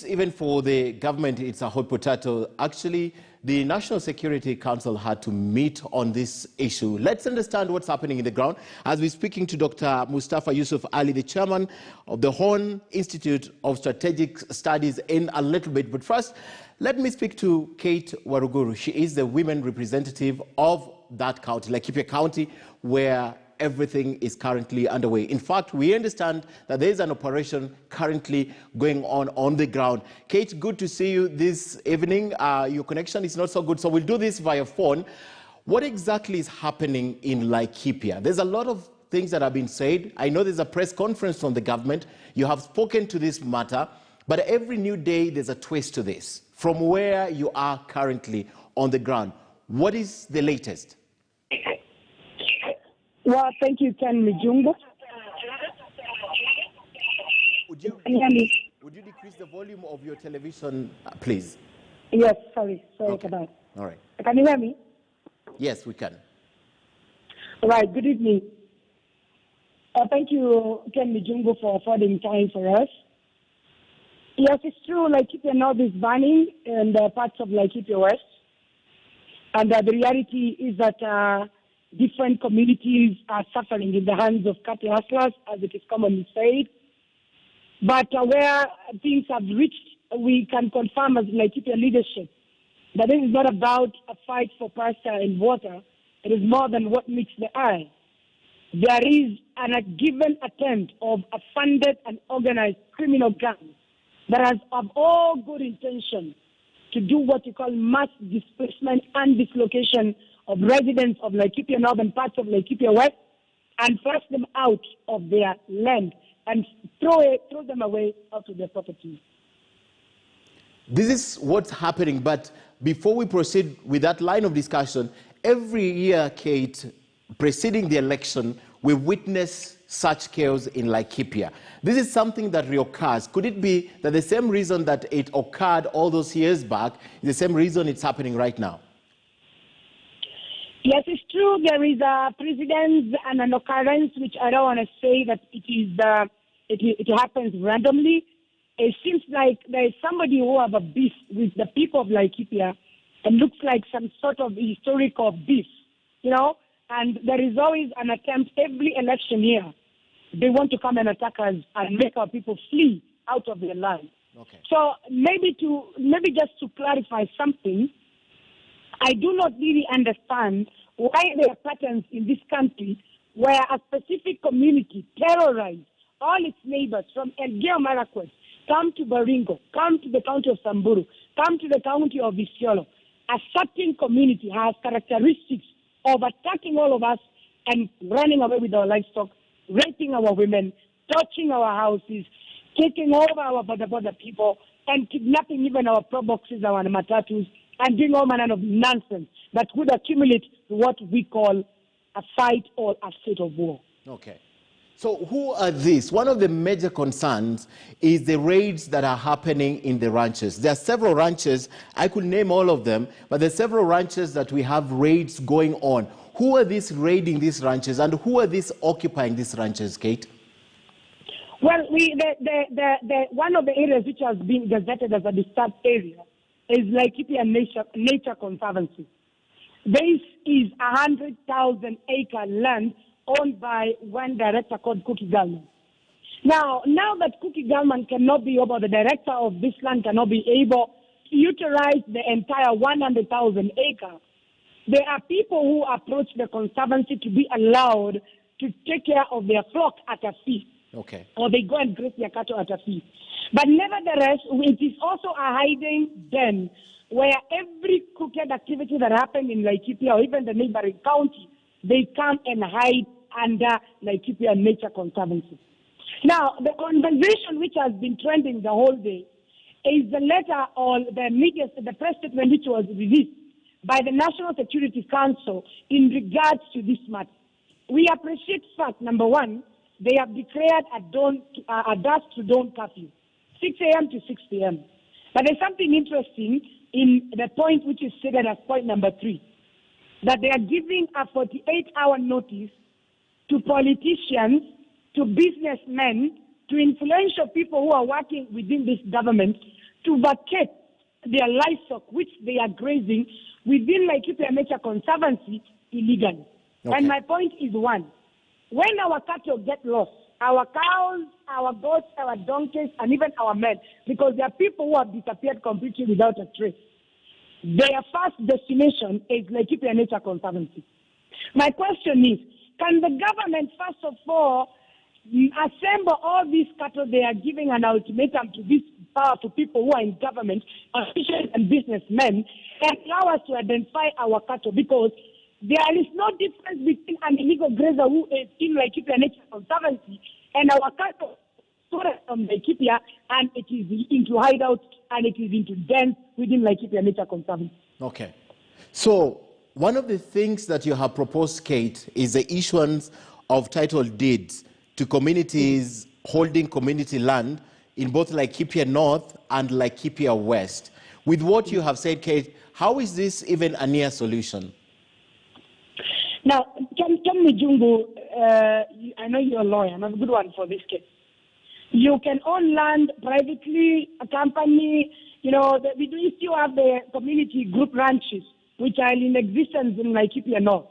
even for the government, it's a hot potato. Actually, the National Security Council had to meet on this issue. Let's understand what's happening in the ground as we're speaking to Dr. Mustafa Yusuf Ali, the chairman of the Horn Institute of Strategic Studies, in a little bit. But first, let me speak to Cate Waruguru. She is the women representative of that county, Laikipia County, where everything is currently underway. In fact, we understand that there is an operation currently going on the ground. Cate, good to see you this evening. Your connection is not so good, so we'll do this via phone. What exactly is happening in Laikipia? There's a lot of things that have been said. I know there's a press conference from the government. You have spoken to this matter, but every new day there's a twist to this. From where you are currently on the ground, what is the latest? Well, thank you, Ken Mijungo. Would you decrease the volume of your television, please? Yes, sorry Okay. for that. All right. Can you hear me? Yes, we can. All right, good evening. Thank you, Ken Mijungo, for affording time for us. Yes, it's true, Laikipia North is burning and parts of Laikipia West. And the reality is that different communities are suffering in the hands of cattle hustlers, as it is commonly said. But where things have reached, we can confirm as Laikipia leadership that this is not about a fight for pasta and water. It is more than what meets the eye. There is a given attempt of a funded and organized criminal gang that has of all good intention to do what you call mass displacement and dislocation of residents of Laikipia North and parts of Laikipia West, and force them out of their land and throw them away out of their property. This is what's happening, but before we proceed with that line of discussion, every year, Cate, preceding the election, we witness such chaos in Laikipia. This is something that reoccurs. Could it be that the same reason that it occurred all those years back is the same reason it's happening right now? Yes, it's true. There is a precedence and an occurrence, which I don't want to say that it happens randomly. It seems like there is somebody who have a beef with the people of Laikipia, and looks like some sort of historical beef, you know. And there is always an attempt every election year. They want to come and attack us and make our people flee out of their land. Okay. So maybe just to clarify something, I do not really understand why there are patterns in this country where a specific community terrorizes all its neighbors from Elgeyo Marakwet, come to Baringo, come to the county of Samburu, come to the county of Isiolo. A certain community has characteristics of attacking all of us and running away with our livestock, raping our women, touching our houses, taking over our border people, and kidnapping even our pro boxes, our matatus, and doing all manner of nonsense that would accumulate to what we call a fight or a state of war. Okay. So who are these? One of the major concerns is the raids that are happening in the ranches. There are several ranches. I could name all of them, but there are several ranches that we have raids going on. Who are these raiding these ranches, and who are these occupying these ranches, Cate? Well, one of the areas which has been gazetted as a disturbed area is Laikipia Nature Conservancy. This is 100,000 acre land owned by one director called Cookie Gallman. Now that Cookie Gallman cannot be able, the director of this land cannot be able to utilize the entire 100,000 acre, there are people who approach the conservancy to be allowed to take care of their flock at a fee. Okay. Or they go and graze their cattle at a fee. But nevertheless, it is also a hiding den where every crooked activity that happened in Laikipia or even the neighboring county, they come and hide under Laikipia Nature Conservancy. Now, the conversation which has been trending the whole day is the letter or the press statement which was released by the National Security Council in regards to this matter. We appreciate fact, number one, they have declared a dusk to dawn curfew, 6 a.m. to 6 p.m. But there's something interesting in the point which is stated as point number 3, that they are giving a 48-hour notice to politicians, to businessmen, to influential people who are working within this government to vacate their livestock, which they are grazing within Laikipia Nature Conservancy illegally. Okay. And my point is one. When our cattle get lost, our cows, our goats, our donkeys, and even our men, because there are people who have disappeared completely without a trace, their first destination is Laikipia Nature Conservancy. My question is, can the government, first of all, assemble all these cattle they are giving an ultimatum to these powerful people who are in government, officials and businessmen, and allow us to identify our cattle? Because there is no difference between an illegal grazer who is in Laikipia Nature Conservancy and our cattle from Laikipia, and it is into hideouts and it is into dens within Laikipia Nature Conservancy. Okay. So one of the things that you have proposed, Cate, is the issuance of title deeds to communities holding community land in both Laikipia North and Laikipia West. With what you have said, Cate, how is this even a near solution? Now, Kemni Jungu, I know you're a lawyer, and I'm a good one for this case. You can own land privately, a company, we do still have the community group ranches, which are in existence in Laikipia North.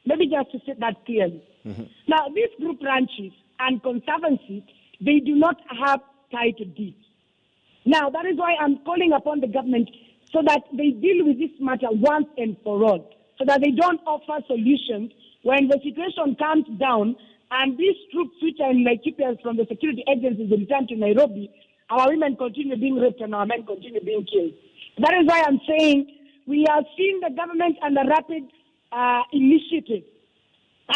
Maybe just to say that clearly. Mm-hmm. Now, these group ranches and conservancies, they do not have title deeds. Now, that is why I'm calling upon the government so that they deal with this matter once and for all, so that they don't offer solutions when the situation calms down and these troops which are in Laikipia from the security agencies return to Nairobi, our women continue being raped and our men continue being killed. That is why I'm saying we have seen the government under rapid initiative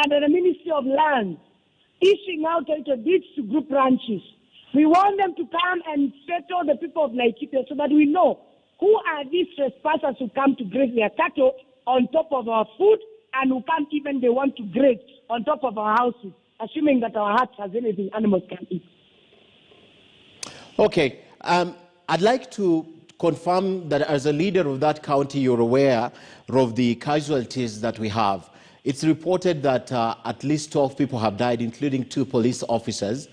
under the Ministry of Lands issuing out title deeds to group ranches. We want them to come and settle the people of Laikipia so that we know who are these trespassers who come to graze their cattle on top of our food and who can't even they want to graze on top of our houses, assuming that our hearts has anything animals can eat. Okay. I'd like to confirm that as a leader of that county, you're aware of the casualties that we have. It's reported that at least 12 people have died, including 2 police officers,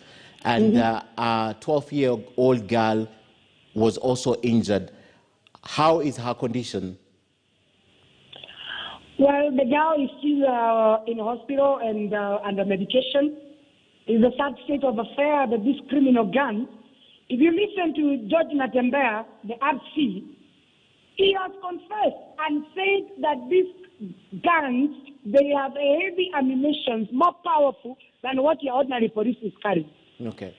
and a 12-year-old girl was also injured. How is her condition? Well, the girl is still in hospital and under medication. It's a sad state of affair that this criminal gang, if you listen to George Natembea, the RC, he has confessed and said that these gangs, they have a heavy ammunition, more powerful than what your ordinary police is carrying. Okay.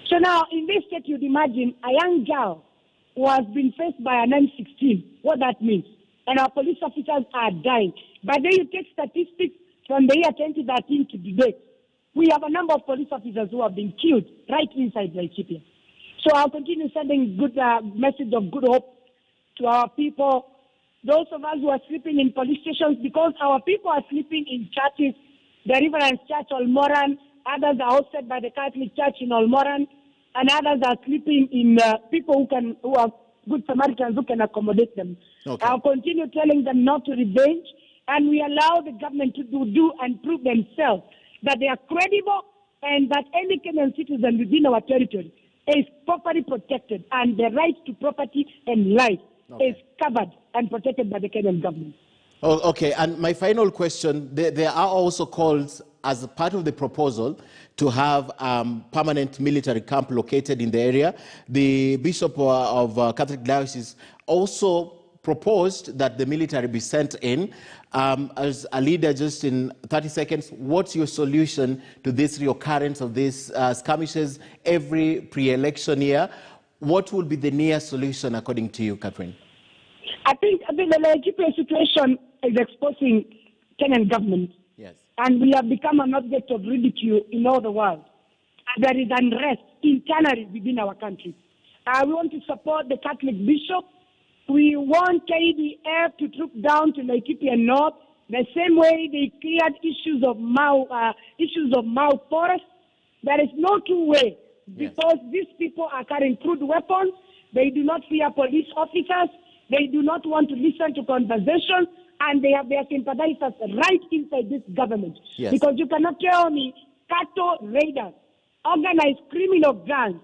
So now, in this state, you'd imagine a young girl who has been faced by an M16, what that means. And our police officers are dying. But then you take statistics from the year 2013 to today. We have a number of police officers who have been killed right inside Laikipia. So I'll continue sending good message of good hope to our people, those of us who are sleeping in police stations, because our people are sleeping in churches, the Reverend Church Olmoran, others are hosted by the Catholic Church in Olmoran, and others are sleeping in people who are good Samaritans who can accommodate them. Okay. I'll continue telling them not to revenge, and we allow the government to do and prove themselves that they are credible and that any Kenyan citizen within our territory is properly protected, and the right to property and life is covered and protected by the Kenyan government. Oh, okay, and my final question, there are also calls as a part of the proposal to have permanent military camp located in the area. The Bishop of Catholic Diocese also proposed that the military be sent in. As a leader, just in 30 seconds, what's your solution to this reoccurrence of these skirmishes every pre-election year? What would be the near solution according to you, Catherine? I think the Laikipia situation is exposing Kenyan government. Yes. And we have become an object of ridicule in all the world. And there is unrest internally within our country. We want to support the Catholic bishop. We want KDF to troop down to Laikipia North, the same way they cleared issues of Mau Forest. There is no two way, because these people are carrying crude weapons. They do not fear police officers. They do not want to listen to conversations, and they have their sympathizers right inside this government. Yes. Because you cannot tell me cattle raiders, organized criminal gangs,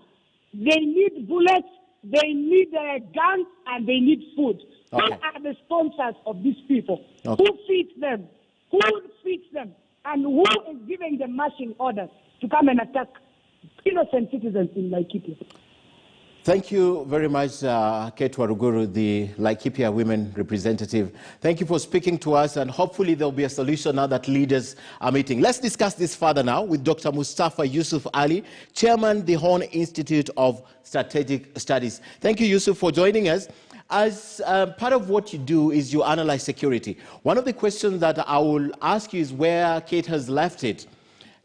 they need bullets they need guns and they need food. Okay. Who are the sponsors of these people? Okay. Who feeds them? Who feeds them? And who is giving the marching orders to come and attack innocent citizens in Laikipia? Thank you very much, Cate Waruguru, the Laikipia women representative. Thank you for speaking to us, and hopefully there'll be a solution now that leaders are meeting. Let's discuss this further now with Dr. Mustafa Yusuf Ali, Chairman, the Horn Institute of Strategic Studies. Thank you, Yusuf, for joining us. As part of what you do is you analyze security. One of the questions that I will ask you is where Cate has left it.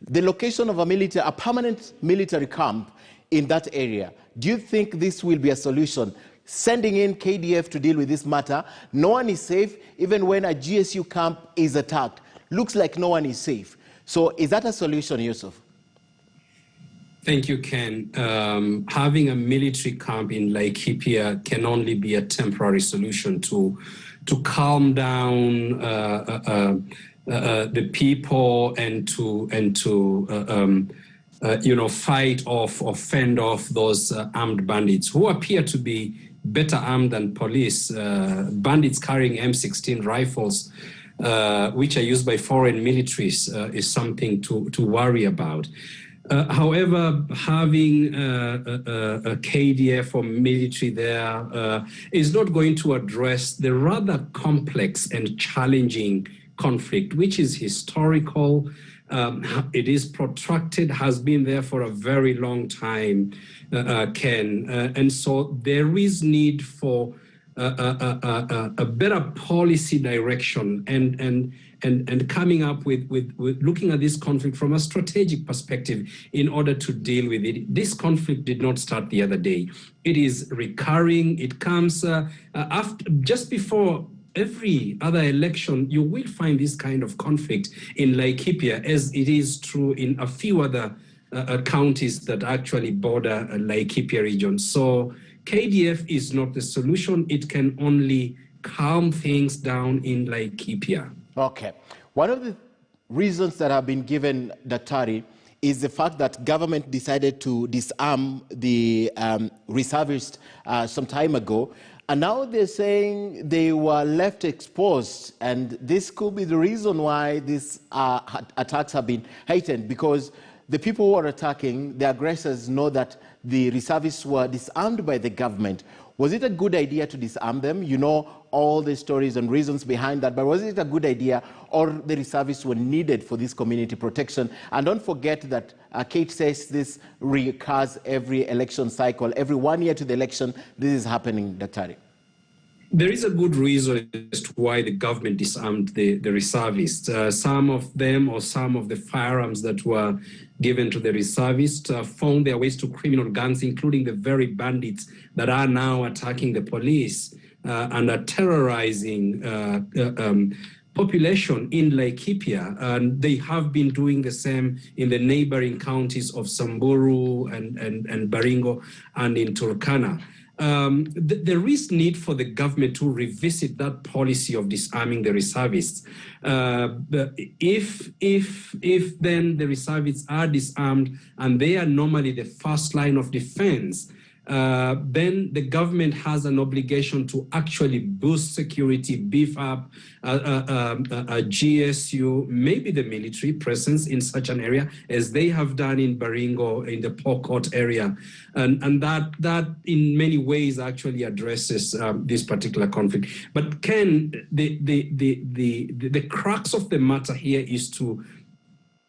The location of a permanent military camp in that area. Do you think this will be a solution? Sending in KDF to deal with this matter, no one is safe, even when a GSU camp is attacked. Looks like no one is safe. So is that a solution, Yusuf? Thank you, Ken. Having a military camp in Laikipia can only be a temporary solution to calm down the people and to fight off or fend off those armed bandits who appear to be better armed than police. Bandits carrying M16 rifles, which are used by foreign militaries, is something to worry about. However, having a KDF or military there is not going to address the rather complex and challenging conflict, which is historical. It is protracted, has been there for a very long time, Ken. And so there is need for a better policy direction and coming up with looking at this conflict from a strategic perspective in order to deal with it. This conflict did not start the other day. It is recurring. It comes just before every other election. You will find this kind of conflict in Laikipia, as it is true in a few other counties that actually border Laikipia region. So KDF is not the solution. It can only calm things down in Laikipia. Okay. One of the reasons that have been given, Daktari, is the fact that government decided to disarm the reservists some time ago. And now they're saying they were left exposed, and this could be the reason why these attacks have been heightened, because the people who are attacking, the aggressors, know that the reservists were disarmed by the government. Was it a good idea to disarm them? You know all the stories and reasons behind that, but was it a good idea, or the reservists were needed for this community protection? And don't forget that Cate says this recurs every election cycle. Every 1 year to the election, this is happening, Daktari. There is a good reason as to why the government disarmed the reservists. Some of them, or some of the firearms that were given to the reservists, found their ways to criminal gangs, including the very bandits that are now attacking the police and are terrorizing population in Laikipia. And they have been doing the same in the neighboring counties of Samburu and Baringo and in Turkana. There is need for the government to revisit that policy of disarming the reservists. If then the reservists are disarmed and they are normally the first line of defense, then the government has an obligation to actually boost security, beef up a GSU, maybe the military presence in such an area, as they have done in Baringo, in the Pokot area. And that in many ways actually addresses this particular conflict. But Ken, the crux of the matter here is to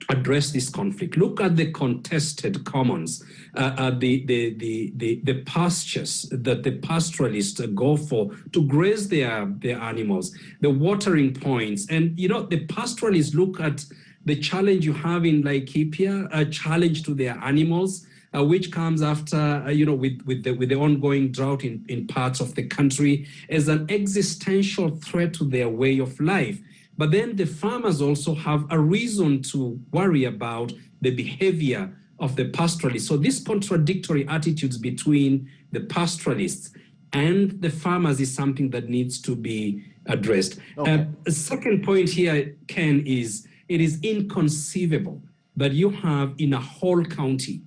address this conflict. Look at the contested commons, the pastures that the pastoralists go for to graze their animals, the watering points. And, you know, the pastoralists look at the challenge you have in Laikipia, a challenge to their animals, which comes after, with the ongoing drought in parts of the country, as an existential threat to their way of life. But then the farmers also have a reason to worry about the behavior of the pastoralists. So these contradictory attitudes between the pastoralists and the farmers is something that needs to be addressed. Okay. A second point here, Ken, is it is inconceivable that you have in a whole county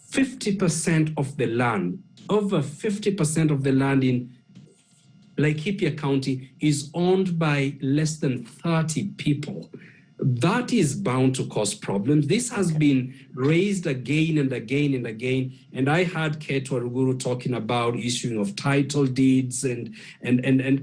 50% of the land over 50% of the land in Laikipia County is owned by less than 30 people. That is bound to cause problems. This has been raised again and again and again. And I heard Cate Waruguru talking about issuing of title deeds and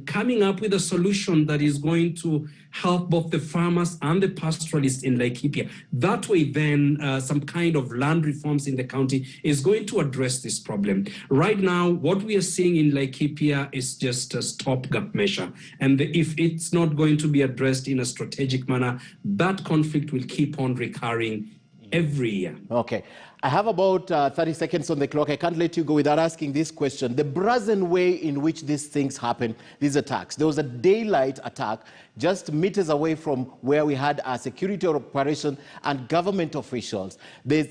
coming up with a solution that is going to help both the farmers and the pastoralists in Laikipia. That way, then, some kind of land reforms in the county is going to address this problem. Right now, what we are seeing in Laikipia is just a stopgap measure. And if it's not going to be addressed in a strategic manner, that conflict will keep on recurring every year. Okay. I have about 30 seconds on the clock. I can't let you go without asking this question. The brazen way in which these things happen, these attacks. There was a daylight attack just meters away from where we had a security operation and government officials. There's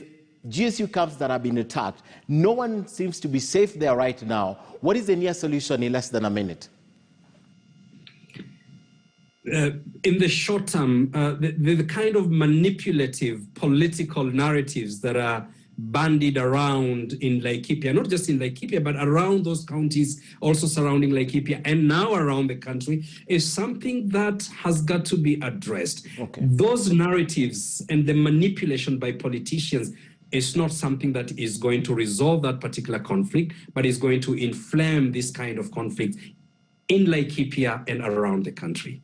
GSU camps that have been attacked. No one seems to be safe there right now. What is the near solution in less than a minute? In the short term, the kind of manipulative political narratives that are bandied around in Laikipia, not just in Laikipia, but around those counties, also surrounding Laikipia, and now around the country, is something that has got to be addressed. Okay. Those narratives and the manipulation by politicians is not something that is going to resolve that particular conflict, but is going to inflame this kind of conflict in Laikipia and around the country.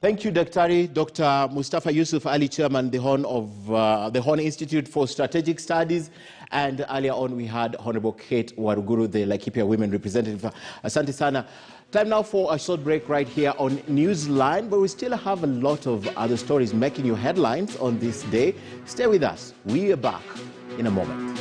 Thank you, Dr. Mustafa Yusuf Ali, Chairman the Horn Institute for Strategic Studies. And earlier on, we had Honorable Cate Waruguru, the Laikipia Women Representative. Asante sana. Time now for a short break right here on Newsline, but we still have a lot of other stories making you headlines on this day. Stay with us. We are back in a moment.